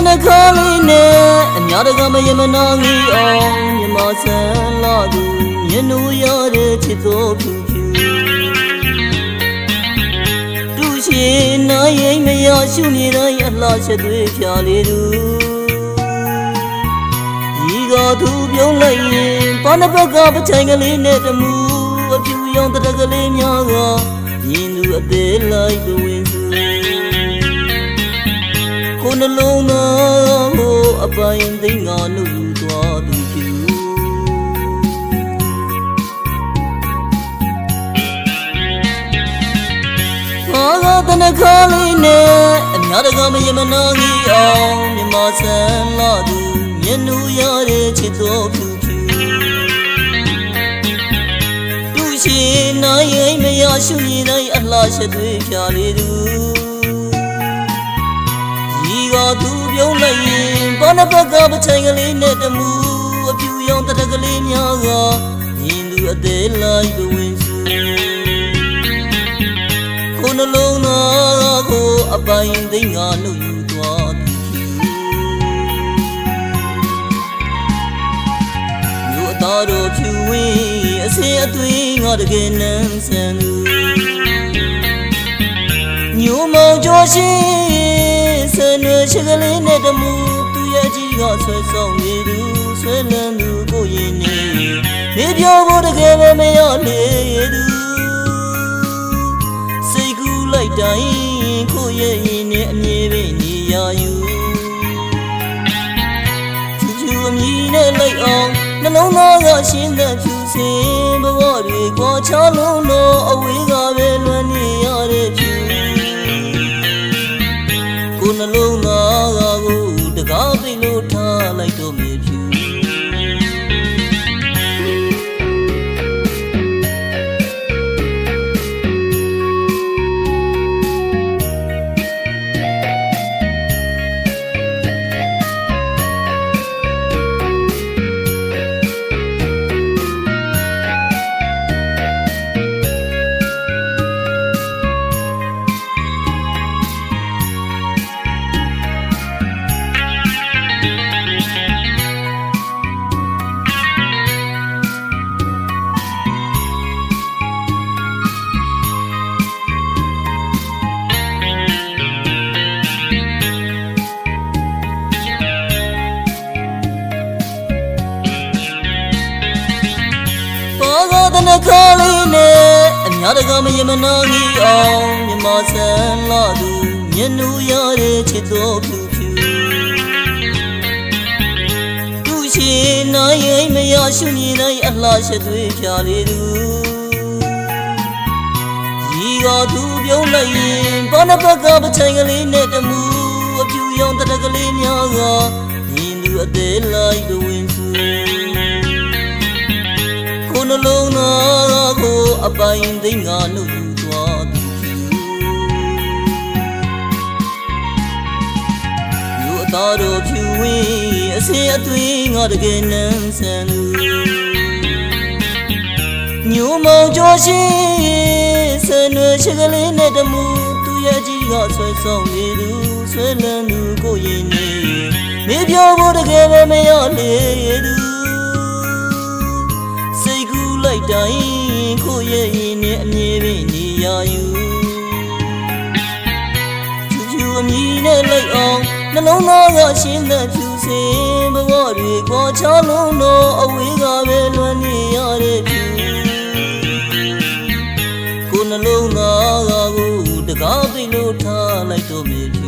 နှခါလေးနဲ့အများတကမယမနာငီအောင်မြမဆန်းလာသူမျက်နှာရတဲ့ချစ်တော်ဖြူဖြူသူရှိနိုင်ရင်မရရှုနေတိုင်းအလှချက်တွေဖြာလေသူဒီကသူပြုံးလိုက်ရင်ဘာနှဘက်ကပချိုင်ကလေးနဲ့တမူအဖြူရောင်တရကလေးများကရင်သူအသေးလိုက်သူဝင်သူကိုနှလုံးသားကိုအပိုင်သိငါလို့ယူသွားသူဖြူတနခါလေးနဲ့အများတကမယမနာငီအောင်မြမဆန်းလာသူမျက်နှာရတဲ့ချစ်တော်ဖြူဖြူသူရှိနိုင်ရင်မရရှုနေတိုင်းအလှချက်တွေဖြာလေသူဒီကသူပြုံးလိုက်ရင်ဘာနှဘက်ကပချိုင်ကလေးနဲ့တမူအဖြူရောင်တရကလေးများကရင်သူအသေးလိုက်သူဝင်စုကိုနှလုံးသားကိုအပိုင်သိငါလို့ယူသွားသူလူအသားတော်ဖြူဝင်းအစင်အသွေးငါတကယ်နန်းဆန်သူညိုမောင်ကျော်ရှိဆန်ရွှေချကလေးနဲ့တမူသူရဲ့ကြီးကဆွဲဆောင်နေသူဆွဲလန်းသူကိုရင်နေမေပြောဖို့တကယ်ပဲမရလေသူလိုက်တိုင်းကိုရဲ့ရင်နဲ့အမြဲပဲနေရယူချူချူအမြည်နဲ့လိုက်အောင်နှလုံးသားကရှင်းတဲ့ဖြူစင်ဘဝတွေကြွားချလုံးတော့အဝေးကပဲလွန်နေရတဲ့ဖြူကိုနှလုံးသားကကိုတကားပိတ်လို့ထားလိုက်တော့မြေဖြူတနခါလေးနဲ့အများတကမယမနာငီအောင်မြမဆန်းလာသူမျက်နှာရတဲ့ချစ်တော်ဖြူဖြူသူရှိနိုင်ရင်မရရှုနေတိုင်းအလှချက်တွေဖြာလေသူဒီကသူပြုံးလိုက်ရင်ဘာနှဘက်ကပချိုင်ကလေးနဲ့တမူအဖြူရောင်တရကလေးများကရင်သူအသေးလိုက်သူဝင်စုကိုနှလုံးသားကိုအပိုင်သိငါလို့ယူသွားသူလူအသားတော်ဖြူဝင်းအစင်အသွေးငါတကယ်နန်းဆန်သူညိုမောင်ကျော်ရှိဆန်ရွှေချကလေးနဲ့တမူသူရဲ့ကြီးကဆွဲဆောင်နေသူဆွဲလန်းသူကိုရင်နေမေပြောဖို့တကယ်ပဲမရလေသူလိုက်တိုင်းကိုရဲ့ရင်နဲ့အမြဲပဲနေရယူချူချူအမြည်နဲ့လိုက်အောင်နှလုံးသားကရှင်းတဲ့ဖြူစင်ဘဝတွေကြွားချလုံးတော့အဝေးကပဲလွန်နေရတဲ့ဖြူကိုနှလုံးသားကကိုတကားပိတ်လို့ထားလိုက်တော့မြေဖြူ